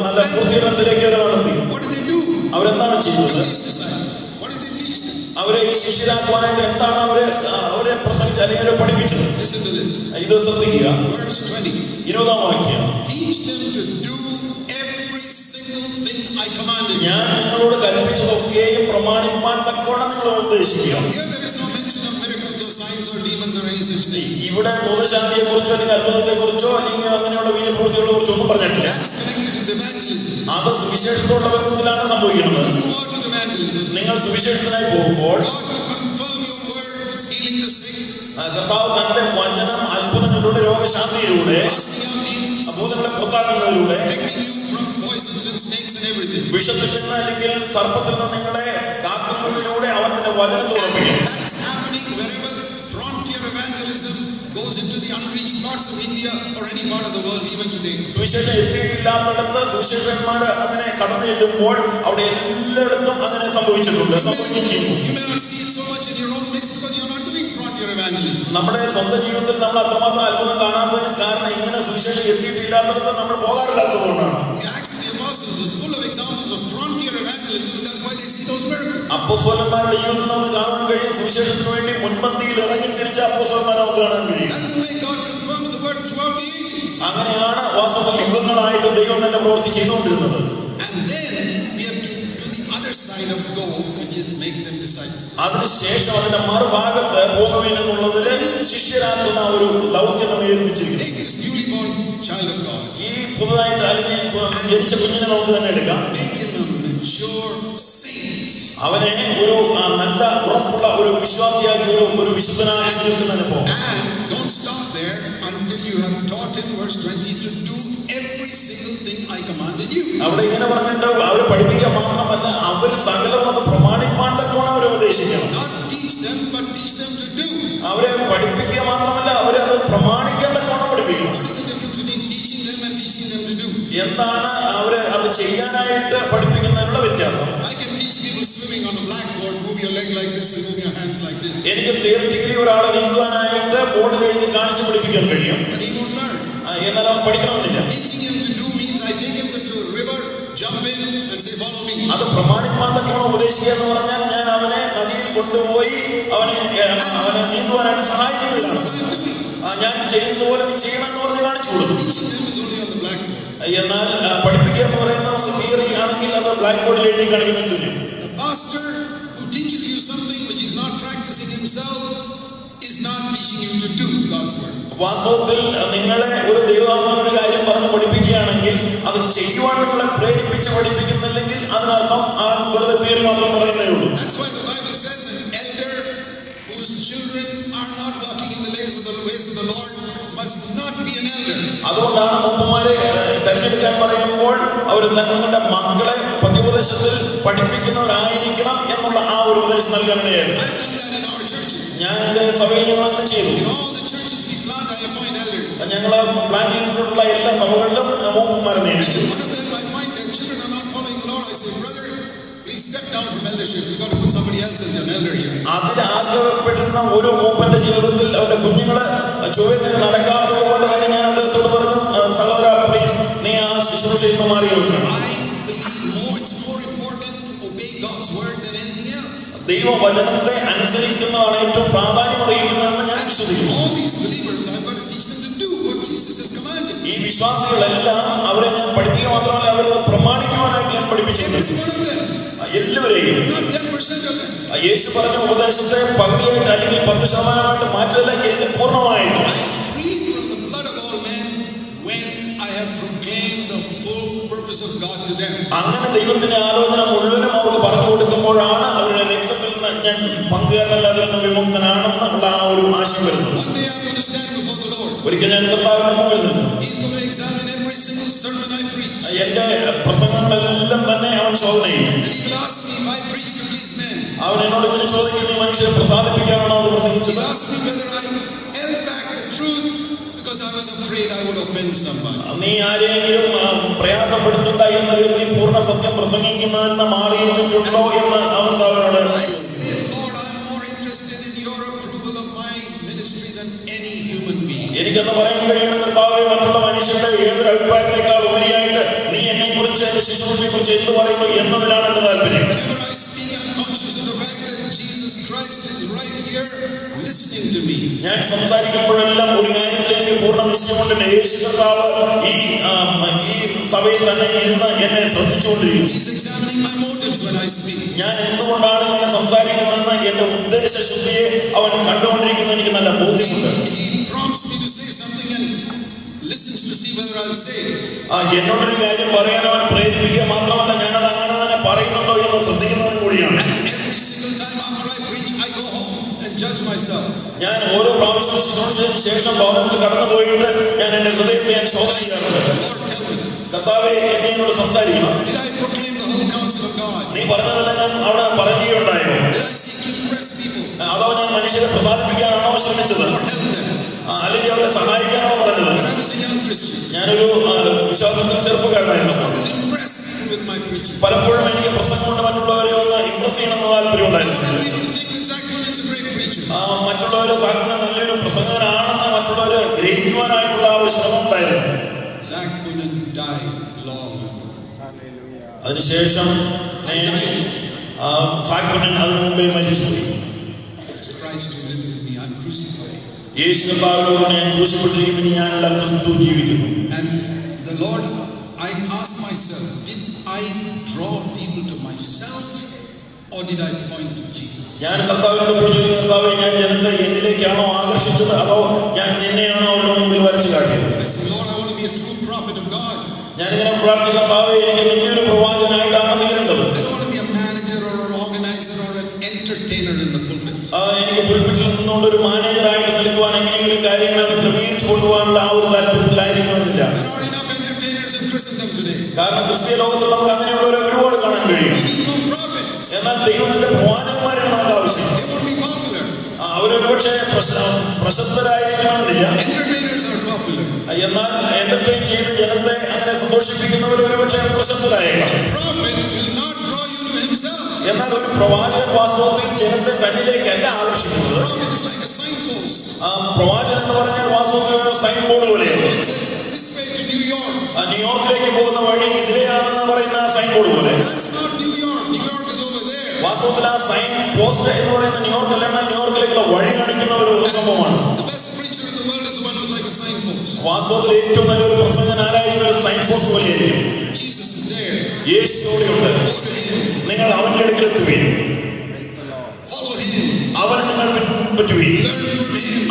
നല്ല പൂർത്തീകരണത്തിലേക്ക് അവരെ നടത്തി. What did they do? അവരെന്താണ് ചെയ്യുന്നത്? These disciples. What did they teach them? അവരെ ഈ ശിഷ്യരാക്കുവാനായിട്ട് എന്താണ് അവരെ പ്രസംഗിച്ച് അല്ലെങ്കിൽ അവരെ പഠിപ്പിച്ചത്? Listen to this. ഇത് ശ്രദ്ധിക്കുക. Verse 20. 20ാം വാക്യം. Teach them to do every single thing I commanded you. ഞാൻ നിങ്ങളോട് കൽപ്പിച്ചതൊക്കെയും പ്രമാണിപ്പാൻ തക്കവണ്ണം നിങ്ങൾ ഉപദേശിക്കുക. Here there is no mention of miracles or signs or demons or any such thing. ഇവിടെ ഭൂതശാന്തിയെ കുറിച്ചോ അല്ലെങ്കിൽ അത്ഭുതത്തെ കുറിച്ചോ അല്ലെങ്കിൽ അങ്ങനെയുള്ള വീര്യപ്രവൃത്തികളെ കുറിച്ചോ ഒന്നും പറഞ്ഞിട്ടില്ല. That is connected with evangelism. അത് സുവിശേഷത്തോടുള്ള ബന്ധത്തിലാണ് സംഭവിക്കുന്നത്. When you go out with evangelism, നിങ്ങൾ സുവിശേഷത്തിനായി പോകുമ്പോൾ God will confirm your word with healing the sick, കർത്താവ് തന്റെ വചനം അത്ഭുതങ്ങളിലൂടെ രോഗശാന്തിയിലൂടെ casting out demons, ഭൂതങ്ങളെ പുറത്താക്കുന്നതിലൂടെ protecting you from poisons and snakes and everything. വിഷത്തിൽ നിന്ന് അല്ലെങ്കിൽ സർപ്പത്തിൽ നിന്ന് നിങ്ങളെ കാക്കുന്നതിലൂടെ അവൻ തന്റെ വചനത്തെ ഉറപ്പിക്കും. That is happening wherever frontier evangelism goes into the unreached parts of India or any part of the world even today. സുവിശേഷം എത്തിയിട്ടില്ലാത്തടത്ത് സുവിശേഷന്മാർ അങ്ങനെ കടന്നു ചെല്ലുമ്പോൾ അവിടെ എല്ലായിടത്തും അങ്ങനെ സംഭവിച്ചിട്ടുണ്ട്, സംഭവിക്കുകയും ചെയ്യുന്നു. You may not see it so much in your own midst because you are not doing frontier evangelism. നമ്മുടെ സ്വന്തം ജീവിതത്തിൽ നമ്മൾ അത്രമാത്രം അത്ഭുതം കാണാത്തതിന് കാരണം ഇങ്ങനെ സുവിശേഷം എത്തിയിട്ടില്ലാത്തടത്ത് നമ്മൾ പോകാറില്ലാത്തതുകൊണ്ടാണ്. The Acts of the Apostles is full of examples of frontier evangelism, and that's why they see those miracles. അപ്പോസ്തലന്മാരുടെ ജീവിതത്തിൽ നമുക്ക് കാണാൻ കഴിയും. സുവിശേഷത്തിന് വേണ്ടി മുൻപന്തിയിൽ ഇറങ്ങി തിരിച്ച അപ്പോസ്തലന്മാരെ നമുക്ക് കാണാൻ കഴിയും. That is the way God confirms the word throughout the ages. അങ്ങനെയാണ് വാസ്തവത്തിൽ യുഗങ്ങളായിട്ട് ദൈവം തന്നെ പ്രവൃത്തി ചെയ്തുകൊണ്ടിരുന്നത്. And then we have to do the other side of go, which is make them disciples. അതിനുശേഷം അതിന്റെ മറുഭാഗത്ത് പോകുവാനുള്ളതില് ശിഷ്യരാക്കുന്ന ഒരു ദൗത്യം നമ്മെ ഏൽപ്പിച്ചിരിക്കുന്നു. Take this newly born child of God. ഈ പുതുതായിട്ട് അല്ലെങ്കിൽ ജനിച്ച കുഞ്ഞിനെ നമുക്ക് തന്നെ എടുക്കാം. Make him a mature saint. അവനെ ഒരു നല്ല ഉറപ്പുള്ള ഒരു വിശ്വാസിയാക്കി ഒരു വിശുദ്ധനായി തീർക്കുന്ന അനുഭവം. And don't stop there until you have taught him, verse 20, to do every single thing I commanded you. അവിടെ ഇങ്ങനെ പറഞ്ഞിട്ട് അവരെ പഠിപ്പിക്കാൻ മാത്രമല്ല, അവർ സകലം അത് പ്രമാണിപ്പാൻ തക്കവണ്ണം അവരെ ഉപദേശിക്കണം. Not teach them, but teach them to do. അവരെ പഠിപ്പിക്കുക മാത്രമല്ല, അവരെ അത് പ്രമാണിക്കാൻ തക്കവണ്ണം പഠിപ്പിക്കണം. What is the difference between teaching them and teaching them to do? എന്താണ് അവരെ അത് ചെയ്യാനായിട്ട് പഠിപ്പിക്കുന്നതിനുള്ള വ്യത്യാസം? I can teach people swimming on a blackboard, move your leg like this and move your hands like this. എനിക്ക് theoretically ഒരാളെ നീന്തുവാനായിട്ട് ബോർഡിൽ എഴുതി കാണിച്ചു പഠിപ്പിക്കാൻ കഴിയും. But he won't learn. എന്നാൽ അവൻ പഠിക്കണമെന്നില്ല. Teaching him to do means I take him to a river, jump in and say, follow me. അത് പ്രമാണിപ്പാൻ തക്കവണ്ണം ഉപദേശിക്കുക എന്ന് പറഞ്ഞാൽ ഞാൻ അവനെ നദിയിൽ കൊണ്ടുപോയി അവനെ നീന്തുവാനായിട്ട് സഹായിക്കുന്നില്ല. ഞാൻ ചെയ്യുന്നത് പോലെ നീ ചെയ്യണം എന്ന് പറഞ്ഞ് കാണിച്ചു കൊടുക്കും. Teaching them is only on the blackboard. എന്നാൽ പഠിപ്പിക്കുക എന്ന് പറയുന്നത് തിയറി ആണെങ്കിൽ അത് ബ്ലാക്ക് ബോർഡിൽ എഴുതി കാണിക്കുന്ന തുല്യം. The pastor who teaches you something which is not practicing himself is not teaching you to do God's word. വാസ്തവത്തിൽ നിങ്ങളെ ഒരു ദൈവദാസൻ ഒരു കാര്യം പറഞ്ഞ് പഠിപ്പിക്കുകയാണെങ്കിൽ അത് ചെയ്യുവാൻ നിങ്ങളെ പ്രേരിപ്പിച്ച് പഠിപ്പിക്കുന്നില്ലെങ്കിൽ അതിനർത്ഥം ആ വെറുതെ തിയറി മാത്രം പറയുന്നേ ഉള്ളൂ. That's why the Bible says an elder whose children are not walking in the ways of the Lord must not be an elder. അതുകൊണ്ടാണ് മൂപ്പന്മാരെ തെരഞ്ഞെടുക്കാൻ പറയുമ്പോൾ അവർ തങ്ങളുടെ മക്കളെ പത്യോപദേശത്തിൽ പഠിപ്പിക്കുന്നവരായിരിക്കണം എന്നുള്ള ആ ഒരു ഉപദേശം നൽകാനിടയായിരുന്നു. ഞാൻ എന്റെ സഭയിൽ ഞങ്ങൾ അങ്ങനെ ചെയ്തു. ഞങ്ങൾ പ്ലാൻ ചെയ്തിട്ടുള്ള എല്ലാ സഭകളിലും മൂപ്പന്മാരെ നിയമിച്ചു. അതിനാഗ്രഹപ്പെട്ടിരുന്ന ഒരു മൂപ്പന്റെ ജീവിതത്തിൽ അവന്റെ കുഞ്ഞുങ്ങള് ചൊവ്വ നടക്കാത്തത് കൊണ്ട് തന്നെ ഞാൻ അദ്ദേഹത്തോട് പറഞ്ഞു, സഹോദര പ്ലീസ് നീ ആ ശുശ്രൂഷയിൽ നിന്ന് മാറി വെക്കണം. ദൈവവചനത്തെ അനുസരിക്കുന്നതാണ് ഏറ്റവും പ്രാധാന്യം അറിയിക്കുന്നതെന്ന് ഞാൻ വിശ്വസിക്കുന്നു. ഈ വിശ്വാസികളെല്ലാം അവരെ ഞാൻ പഠിപ്പിക്കുക മാത്രമല്ല അവരത് പ്രമാണിക്കുവാനായിട്ട് ഞാൻ പഠിപ്പിച്ചിട്ടുണ്ട്. എല്ലാവരെയും യേശു പറഞ്ഞ ഉപദേശത്തെ പകുതിയായിട്ട് അല്ലെങ്കിൽ 10% മാറ്റല്ല, എന്നെ പൂർണ്ണമായിട്ടും അങ്ങനെ ദൈവത്തിന്റെ ആലോചന മുഴുവനും അവർക്ക് പറഞ്ഞു കൊടുക്കുമ്പോഴാണ് അവരുടെ രക്തത്തിൽ നിന്ന് ഞാൻ പങ്കുകാരനല്ല, അതിൽ നിന്ന് വിമുക്തനാണെന്നുള്ള ആ ഒരു ആശയം വരുന്നത്. ഒരിക്കൽ ഞാൻ കർത്താവിന്റെ മുമ്പിൽ നിൽക്കും. എന്റെ പ്രസംഗങ്ങളെല്ലാം തന്നെ അവൻ ശോധന ചെയ്യും. അവൻ എന്നോട് ഇങ്ങനെ ചോദിക്കും, നീ മനുഷ്യരെ പ്രസാദിപ്പിക്കാനാണോ അത് പ്രസംഗിച്ചത്? നീ ആരെയെങ്കിലും പ്രയാസപ്പെടുത്തണ്ട എന്ന് കരുതി പൂർണ്ണ സത്യം പ്രസംഗിക്കുന്നതെന്ന് മാറിയിരുന്നിട്ടുണ്ടോ എന്ന് അവർ അവനോട്. എനിക്കെന്ന് പറയാൻ കഴിയുന്ന കർത്താവേ, മറ്റുള്ള മനുഷ്യരുടെ ഏതൊരു അഭിപ്രായത്തെക്കാൾ ഉപരിയായിട്ട് നീ എന്നെ കുറിച്ച് എന്റെ ശുശ്രൂഷയെ കുറിച്ച് എന്ത് പറയുന്നു എന്നതിലാണ് എന്റെ താല്പര്യം. ഞാൻ സംസാരിക്കുമ്പോഴെല്ലാം ഒരു കാര്യത്തിൽ എനിക്ക് പൂർണ്ണ നിശ്ചയമുണ്ട്, യേശു കർത്താവ് ഈ സഭയിൽ തന്നെ ഇരുന്ന് എന്നെ ശ്രദ്ധിച്ചുകൊണ്ടിരിക്കുന്നു. ഞാൻ എന്തുകൊണ്ടാണ് ഇങ്ങനെ സംസാരിക്കുന്നതെന്ന് എന്റെ ഉദ്ദേശശുദ്ധിയെ അവൻ കണ്ടുകൊണ്ടിരിക്കുന്നത് എനിക്ക് നല്ല ബോധ്യമുണ്ട്. എന്നോടൊരു കാര്യം പറയാൻ അവൻ പ്രേരിപ്പിക്കുക മാത്രമല്ല, ഞാനത് അങ്ങനെ തന്നെ പറയുന്നുണ്ടോ എന്ന് ശ്രദ്ധിക്കുന്നവൻ കൂടിയാണ്. ഞാൻ ഓരോ പ്രാവശ്യം ശുശ്രൂഷയ്ക്ക് ശേഷം ഭവനത്തിൽ കടന്നു പോയിട്ട് ഞാൻ എന്റെ ഹൃദയത്തെ ഞാൻ ശോധന ചെയ്യാറുണ്ട്. കർത്താവേ, എന്നോട് സംസാരിക്കണം. നീ പറഞ്ഞതെല്ലാം ഞാൻ അവിടെ പറയുകയുണ്ടായോ? അതോ ഞാൻ മനുഷ്യരെ പ്രസാദിപ്പിക്കാനാണോ ശ്രമിച്ചത്, അല്ലെങ്കിൽ അവരെ സഹായിക്കാനാണോ പറഞ്ഞത്? ഞാനൊരു വിശ്വാസത്തിൽ ചെറുപ്പക്കാരനായിരുന്നു. പലപ്പോഴും എനിക്ക് പ്രസംഗം കൊണ്ട് മറ്റുള്ളവരെ ഒന്ന് ഇംപ്രസ് ചെയ്യണമെന്ന് താല്പര്യം ഉണ്ടായിരുന്നു. മറ്റുള്ളവരെ സാക്കിന് നല്ലൊരു പ്രസംഗകനാണെന്ന് മറ്റുള്ളവരെ ഗ്രഹിക്കുവാനായിട്ടുള്ള ആ ഒരു ശ്രമം ഉണ്ടായിരുന്നു. അതിനുശേഷം അതിനു മുമ്പേ മരിച്ചുപോയി. യേശു കർത്താവിനോട് ഞാൻ ക്രൂശിക്കപ്പെട്ടിരിക്കുന്നു, ഞാനല്ല ക്രിസ്തു ജീവിക്കുന്നു. ഞാൻ കർത്താവിനോട് പറഞ്ഞു, കർത്താവേ, ഞാൻ ജനത്തെ എന്നിലേക്കാണോ ആകർഷിച്ചത്, അതോ ഞാൻ നിന്നെയാണോ അവരുടെ മുമ്പിൽ വരച്ചു കാട്ടിയത്? ഞാനിങ്ങനെ പ്രാർത്ഥിച്ച, കർത്താവേ, എനിക്ക് നിന്റെ ഒരു പ്രവാചകനായിട്ടാണ് തീരേണ്ടത്. എനിക്ക് പുൽപ്പിറ്റിൽ നിന്നുകൊണ്ട് ഒരു മാനേജറായിട്ട് നിൽക്കുവാൻ, എങ്ങനെയെങ്കിലും കാര്യങ്ങൾ ക്രമീകരിച്ചു കൊണ്ടുപോകാനുള്ള ആ ഒരു താല്പര്യത്തിലായിരിക്കണമെന്നില്ല. കാരണം ക്രിസ്തീയ ലോകത്തിൽ നമുക്ക് അങ്ങനെയുള്ളവരെ ഒരുപാട് കാണാൻ കഴിയും. എന്നാൽ ദൈവത്തിന്റെ പ്രവാചകന്മാരാണ് നമുക്ക് ആവശ്യം. അവരൊരുപക്ഷെ പ്രശസ്തരായിരിക്കണമെന്നില്ല, എന്നാൽ എന്റർടൈൻ ചെയ്ത് ജനത്തെ അങ്ങനെ സന്തോഷിപ്പിക്കുന്നവർ ഒരുപക്ഷെ പ്രശസ്തരായേക്കാം. എന്നാൽ ഒരു പ്രവാചകൻ വാസ്തവത്തിൽ ജനത്തെ തന്നിലേക്കല്ല ആകർഷിക്കുന്നത്. പ്രവാചകൻ എന്ന് പറഞ്ഞാൽ വാസ്തവത്തിൽ ഒരു സൈൻ ബോർഡ് പോലെയാണ്. ന്യൂയോർക്കിലേക്ക് പോകുന്ന വഴി ഇതിലെയാണെന്ന് പറയുന്ന സൈൻ ബോർഡ് പോലെ. വാസ്തവത്തിൽ ആ സൈൻ പോസ്റ്റ് എന്ന് പറയുന്ന ന്യൂയോർക്ക് അല്ല, എന്നാൽ ന്യൂയോർക്കിലേക്കുള്ള വഴി കാണിക്കുന്ന ഒരു സംഭവമാണ്. വാസ്തവത്തിൽ ഏറ്റവും നല്ലൊരു പ്രസംഗൻ ആരായിരിക്കും? ഒരു സൈൻ പോസ്റ്റ് പോലെയായിരിക്കും. യേശു അവിടെയുണ്ട്. നിങ്ങൾ അവന്റെ അടുക്കലെത്തുകയും അവനെ നിങ്ങൾ പിൻപറ്റുകയും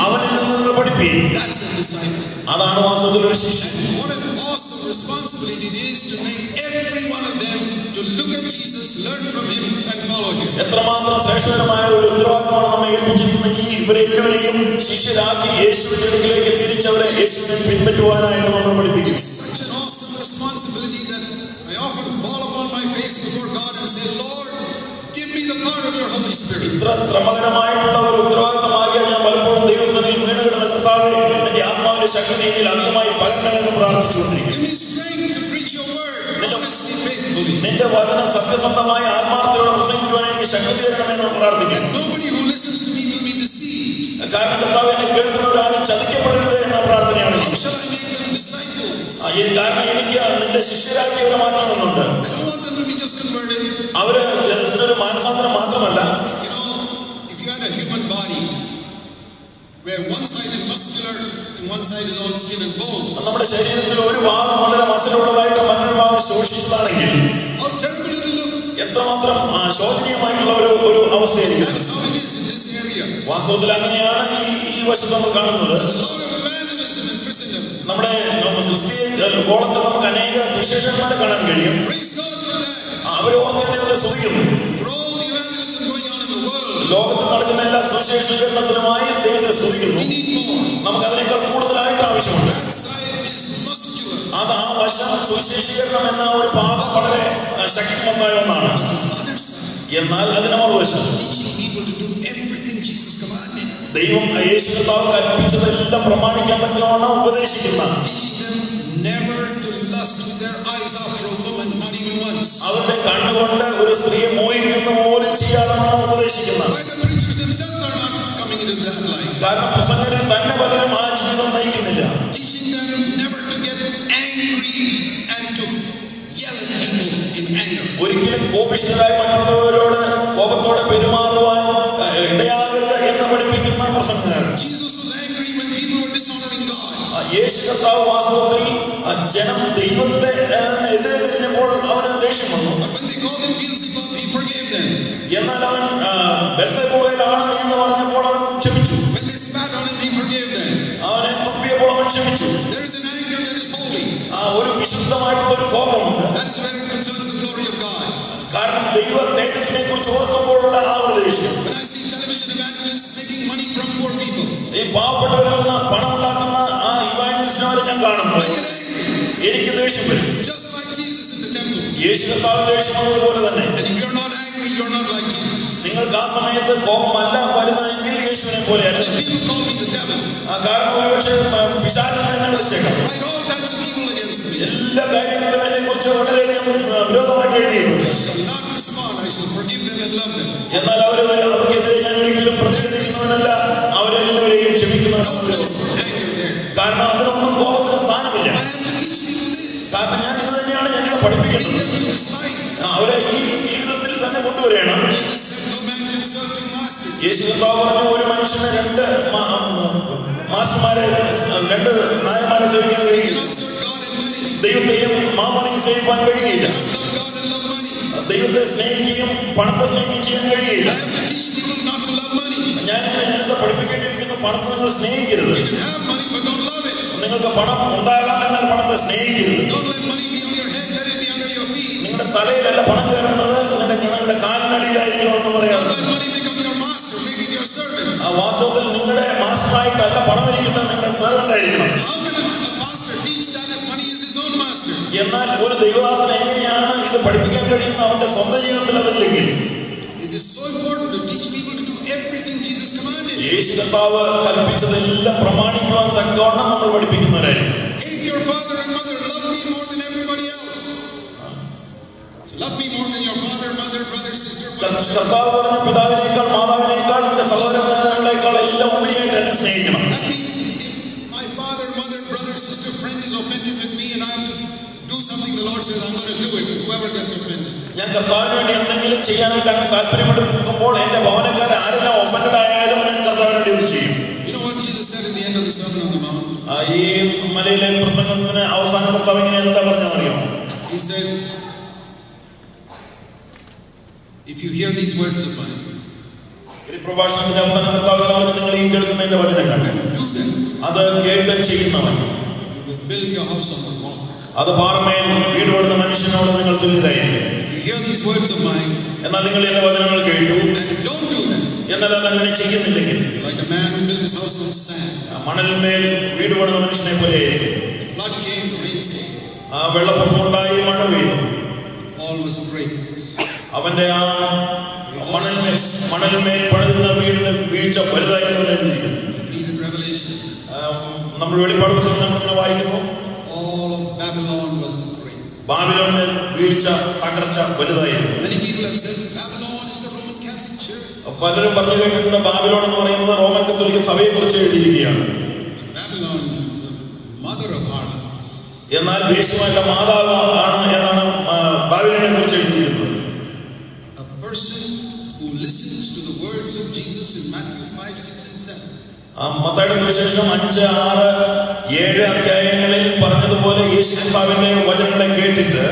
അവനിൽ നിന്ന് നിങ്ങൾ പഠിക്കുകയും. അതാണ് വാസ്തവത്തിൽ ഒരു ശിഷ്യൻ. എത്രമാത്രം ശ്രേഷ്ഠകരമായ ഒരു ഉത്തരവാദിത്തമാണ് നമ്മെ ഏൽപ്പിച്ചിരിക്കുന്ന ഈ ഇവരെല്ലാവരെയും ശിഷ്യരാക്കി യേശുവിന്റെ അടുക്കിലേക്ക് തിരിച്ചവരെ യേശുവിനെ പിൻപറ്റുവാനായിട്ട് നമ്മൾ പഠിപ്പിക്കും. Such an awesome responsibility that I often fall upon my face before God and say, Lord, give me the part of your Holy Spirit. ഇത്ര ശ്രമകരമായിട്ടുള്ള ഒരു ഉത്തരവാദിത്തമാകിയ ഞാൻ പലപ്പോഴും ദൈവസഭയിൽ വീണ് കിടന്ന കർത്താവേ, എന്റെ ആത്മാവിന്റെ ശക്തി എന്നിൽ അധികമായി പകർന്നതെന്ന് പ്രാർത്ഥിച്ചുകൊണ്ടിരിക്കും. Give me strength to preach your word honestly, faithfully. നിന്റെ വചനം സത്യസന്ധമായ ആത്മാർത്ഥതയോടെ പ്രസംഗിക്കുവാൻ എനിക്ക് ശക്തി തരണമെന്ന് പ്രാർത്ഥിക്കും. Nobody who listens to me will be deceived. കാരണം കർത്താവ് എന്നെ കേൾക്കുന്നവരാരും ചതിക്കപ്പെടരുത് എന്ന പ്രാർത്ഥനയാണ്. How shall I make them disciples? കാരണം എനിക്ക് നിന്റെ ശിഷ്യരാക്കി അവരെ മാറ്റണമെന്നുണ്ട്. I don't want them to be just converted. അവര് ജസ്റ്റ് ഒരു മാനസാന്തരം മാത്രമല്ല. You know, if you had a human body where one side is muscular and one side is all skin and bone, നമ്മുടെ ശരീരത്തിൽ ഒരു ഭാഗം വളരെ മസിലുള്ളതായിട്ട് മറ്റൊരു ഭാഗം ശോഷിച്ചതാണെങ്കിൽ how terrible it will look. എത്രമാത്രം ശോചനീയമായിട്ടുള്ള ഒരു അവസ്ഥയായിരിക്കും. That is how it is in this area. വാസ്തവത്തിൽ അങ്ങനെയാണ് ഈ വശത്ത് നമ്മൾ കാണുന്നത്. There's a lot of evangelism in Christendom. നമ്മുടെ ക്രിസ്തീയ ഗോളത്തിൽ നമുക്ക് അനേക സുവിശേഷന്മാരെ കാണാൻ കഴിയും. Praise God for that. അവരെ ഓർത്ത് ദൈവത്തെ സ്തുതിക്കുന്നു. For all the evangelism going on in the world, ലോകത്ത് നടക്കുന്ന എല്ലാ സുവിശേഷീകരണത്തിനുമായി ദൈവത്തെ സ്തുതിക്കുന്നു. we need more. നമുക്ക് അതിനേക്കാൾ കൂടുതലായിട്ട് ആവശ്യമുണ്ട്. That side is muscular. അത് ആ വശം സുവിശേഷീകരണം എന്ന ഒരു ഭാഗം വളരെ ശക്തിമത്തായ ഒന്നാണ്. Other side, എന്നാൽ അതിന് മറുവശം teaching people to do everything Jesus commanded. ദൈവം യേശു കർത്താവ് കൽപ്പിച്ചതെല്ലാം പ്രമാണിക്കാൻ തക്കവണ്ണം ഉപദേശിക്കുന്ന, Teaching them never to lust with their eyes after a woman, not even once. അവരുടെ കണ്ണുകൊണ്ട് ഒരു സ്ത്രീയെ മോഹിക്കുന്ന പോലും ചെയ്യാതെ ഉപദേശിക്കുന്ന. Why the preachers themselves are not coming into that life? കാരണം പ്രസംഗരിൽ തന്നെ പലരും ആ ജീവിതം നയിക്കുന്നില്ല. Teaching them never to get angry and to yell at people in anger. ഒരിക്കലും കോപിഷ്ഠരായി മറ്റുള്ളവരോട് കോപത്തോടെ പെരുമാറുവാൻ ഇടയാകരുത് എന്ന് പഠിപ്പിക്കുന്ന പ്രസംഗകർ. Jesus was angry when people were dishonoring God. യേശു കർത്താവ് വാസ്തവത്തിൽ ജനം ദൈവത്തെ എതിരെ തിരിഞ്ഞപ്പോൾ അവന് ദേഷ്യം വന്നു. But when they called him Beelzebub, he forgave them. എന്നാൽ അവൻ ബെൽസെബൂബയിലാണ് നീ എന്ന് പറഞ്ഞപ്പോൾ അവൻ ക്ഷമിച്ചു. When they spat on him, he forgave them. അവനെ തുപ്പിയപ്പോൾ അവൻ ക്ഷമിച്ചു. There is an anger that is holy. ഒരു വിശുദ്ധമായിട്ടുള്ള ഒരു കോപമുണ്ട്. That is where it concerns the glory of God. കാരണം ദൈവ തേജസ്സിനെ കുറിച്ച് ഓർക്കുമ്പോഴുള്ള ആ ഒരു ദേഷ്യം. When I see television evangelists making money from poor people, ഈ പാവപ്പെട്ടവരിൽ നിന്ന് പണം ഉണ്ടാക്കുന്ന ആ ഇവാഞ്ചലിസ്റ്റുമാരെ ഞാൻ കാണുമ്പോൾ I get angry. എനിക്ക് ദേഷ്യം വരും. Just like Jesus in the temple. യേശു കർത്താവ് ദേഷ്യം വന്നതുപോലെ തന്നെ. And if you're not angry, you're not like Jesus. നിങ്ങൾക്ക് ആ സമയത്ത് കോപമല്ല വരുന്നതെങ്കിൽ യേശുവിനെ പോലെയല്ല. And people call me the devil. കാരണം ഒരുപക്ഷെ പിശാചൻ തന്നെ വിളിച്ചേക്കാം. Write all types of evil against me. എല്ലാ കാര്യങ്ങളിലും എന്നെ കുറിച്ച് വളരെയധികം വിരോധമായിട്ട് എഴുതിയിട്ടുണ്ട്. I shall not respond. I shall forgive them and love them. എന്നാൽ അവർക്കെതിരെ ഞാൻ ഒരിക്കലും പ്രതികരിക്കുന്നവനല്ല, അവരെല്ലാവരെയും ക്ഷമിക്കുന്നവനാണ്. Anger there. കാരണം അതിനൊന്നും കോപത്തിന് സ്ഥാനമില്ല. I have to teach people this. കാരണം ഞാൻ ഇത് തന്നെയാണ് ഞങ്ങളെ Bring പഠിപ്പിക്കുന്നത്. them to this life. അവരെ ഈ ജീവിതത്തിൽ തന്നെ കൊണ്ടുവരണം. Jesus said, no man can serve two masters. യേശു കർത്താവ് പറഞ്ഞു, ഒരു മനുഷ്യന് രണ്ട് മാസ്റ്റർമാരെ, രണ്ട് നായന്മാരെ സേവിക്കാൻ You കഴിയില്ല. cannot serve God and money. ദൈവത്തെയും മാമനെയും സേവിക്കാൻ കഴിയുകയില്ല. You cannot love God and love money. ദൈവത്തെ സ്നേഹിക്കുകയും പണത്തെ സ്നേഹിക്കുകയും ചെയ്യാൻ കഴിയില്ല. I have to teach people not to love money. ഞാനിങ്ങനെ ജനത്തെ പഠിപ്പിക്കേണ്ടിയിരിക്കുന്നു, പണത്തെ നിങ്ങൾ സ്നേഹിക്കരുത്. You can have money, but don't love it. നിങ്ങൾക്ക് പണം ഉണ്ടാകാം, എന്നാൽ പണത്തെ സ്നേഹിക്കരുത്. Don't let money be on your head. Let it be under your feet. നിങ്ങളുടെ തലയിലല്ല പണം കയറേണ്ടത്, നിങ്ങളുടെ കാലിനടിയിലായിരിക്കണമെന്ന് പറയാം. Don't let money become your master. Make it your servant. വാസ്തവത്തിൽ നിങ്ങളുടെ മാസ്റ്ററായിട്ടല്ല പണം ഇരിക്കേണ്ടത്, നിങ്ങളുടെ സെർവന്റ് ആയിരിക്കണം. How can a pastor teach that if money is his own master? എന്നാൽ ഒരു ദൈവദാസൻ എങ്ങനെയാണ് ഇത് പഠിപ്പിക്കാൻ കഴിയുന്ന അവന്റെ സ്വന്തം ജീവിതത്തിൽ അതല്ലെങ്കിൽ? It is so important to teach people to do everything Jesus commanded. യേശു കർത്താവ് കൽപ്പിച്ചതെല്ലാം പ്രമാണിക്കുവാൻ തക്കവണ്ണം നമ്മൾ പഠിപ്പിക്കുന്നവരായിരിക്കും. Hate your father and mother. Love me more than everybody else. Love me more than your father, mother, brother, sister. കർത്താവ് പറഞ്ഞ പിതാവിനേക്കാൾ മാതാവിനേക്കാൾ നിന്റെ സഹോദരങ്ങളേക്കാൾ എല്ലാം ഉപരിയായിട്ട് എന്നെ സ്നേഹിക്കണം. That means if my father, mother, brother, sister, friend is offended with me and I have to do something, the Lord says, I'm going to do it. Whoever gets offended. ഞാൻ കർത്താവിന് വേണ്ടി എന്തെങ്കിലും ചെയ്യാനായിട്ട് അങ്ങനെ താല്പര്യമെടുക്കുമ്പോൾ എന്റെ ഭവനക്കാർ ആരെല്ലാം ഒഫൻഡഡ് ആയാലും ഞാൻ കർത്താവിന് വേണ്ടി ഇത് ചെയ്യും. You know what Jesus said at the end of the Sermon on the Mount? ഈ മലയിലെ പ്രസംഗത്തിന് അവസാനം കർത്താവ് ഇങ്ങനെ എന്താ പറഞ്ഞാൽ അറിയോ? He said, if you hear these words of mine ഈ പ്രഭാഷണത്തിന്റെ അവസാനം കർത്താവ് പറഞ്ഞു, നിങ്ങൾ ഈ കേൾക്കുന്നതിന്റെ വചനങ്ങൾ and do them, അത് കേട്ട് ചെയ്യുന്നവൻ you will build your house on the rock. അത് പാറമേൽ വീട് പണിത മനുഷ്യനോട് നിങ്ങൾ തുല്യരായിരിക്കും. If you hear these words of mine എന്നാൽ നിങ്ങൾ എന്റെ വചനങ്ങൾ കേട്ടു and don't do them, എന്നാൽ അത് അങ്ങനെ ചെയ്യുന്നില്ലെങ്കിൽ like a man who built his house on sand. മണലിന്മേൽ വീട് പണിത മനുഷ്യനെ പോലെയായിരിക്കും. The flood came, the rains came. ആ വെള്ളപ്പൊക്കം ഉണ്ടായി, മഴ പെയ്തു. The fall was great. അവന്റെ ആ മണലിന്മേൽ പണിതിരുന്ന വീടിന്റെ വീഴ്ച വലുതായിരുന്നു എഴുതിയിരിക്കുന്നു. Read in Revelation. നമ്മൾ വെളിപ്പാട് പുസ്തകം നമ്മളിങ്ങനെ വായിക്കുന്നു. All of Babylon was great. ബാബിലോണിന്റെ വീഴ്ച, തകർച്ച വലുതായിരുന്നു. Many people have said Babylon is the Roman Catholic Church. പലരും പറഞ്ഞു കേട്ടിട്ടുണ്ട് ബാബിലോൺ എന്ന് പറയുന്നത് റോമൻ കത്തോലിക്ക സഭയെ കുറിച്ച് എഴുതിയിരിക്കുകയാണ്. Babylon is a mother of harlots. എന്നാൽ വേശ്യമാരുടെ മാതാവ് ആണ് എന്നാണ് ബാബിലോണിനെ കുറിച്ച് എഴുതിയിരിക്കുന്നത്. A person who listens to the words of Jesus in Matthew 5, 6 and 7. മത്തായിയുടെ സുവിശേഷം 5, 6, 7 അധ്യായങ്ങളിൽ പറഞ്ഞതുപോലെ യേശു കർത്താവിന്റെ വചനങ്ങളെ കേട്ടിട്ട്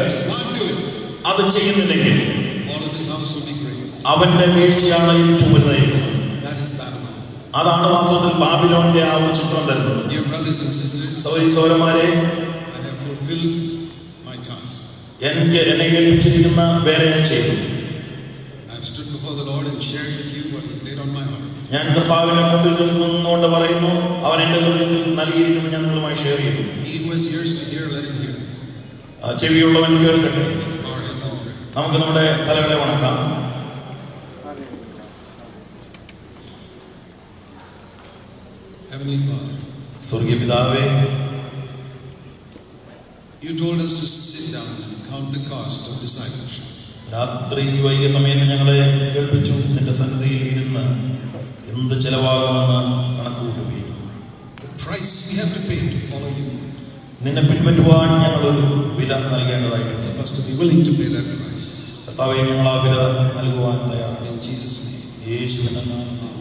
അത് ചെയ്യുന്നില്ലെങ്കിൽ അവന്റെ വീഴ്ചയാണ് ഏറ്റവും വലുതായിരിക്കുന്നത്. അതാണ് വാസ്തവത്തിൽ ബാബിലോണിന്റെ ആ ഒരു ചിത്രം തരുന്നത്. സഹോദരന്മാരെ, എന്നെ ഏൽപ്പിച്ചിരിക്കുന്ന വേല ഞാൻ ചെയ്തു. ഞാൻ കർത്താവിന്റെ മുമ്പിൽ നിൽക്കുന്നുകൊണ്ട് പറയുന്നു, അവൻ എന്റെ ഹൃദയത്തിൽ നൽകിയിരിക്കുന്നു, ഞാൻ നിങ്ങളുമായി ഷെയർ ചെയ്തു. ചെവിയുള്ളവൻ കേൾക്കട്ടെ. നമുക്ക് നമ്മുടെ തലകളെ വണക്കാം. സ്വർഗീയ പിതാവേ, you told us to sit down and count the cost of discipleship. രാത്രി വൈകിയ സമയത്ത് ഞങ്ങളെ കേൾപ്പിച്ചു, നിന്റെ സന്നിധിയിൽ ഇരുന്ന് എന്ത് ചെലവാകുമെന്ന് കണക്ക് കൂട്ടുകയും the price we have to pay to follow you. നിന്നെ പിൻപറ്റുവാൻ ഞങ്ങളൊരു വില നൽകേണ്ടതായിട്ടുണ്ട്. We must be willing to pay that price. കർത്താവേ, ഞങ്ങൾ ആ വില നൽകുവാൻ തയ്യാറാണ്. In Jesus' name. യേശുവിന്റെ നാമത്തിൽ.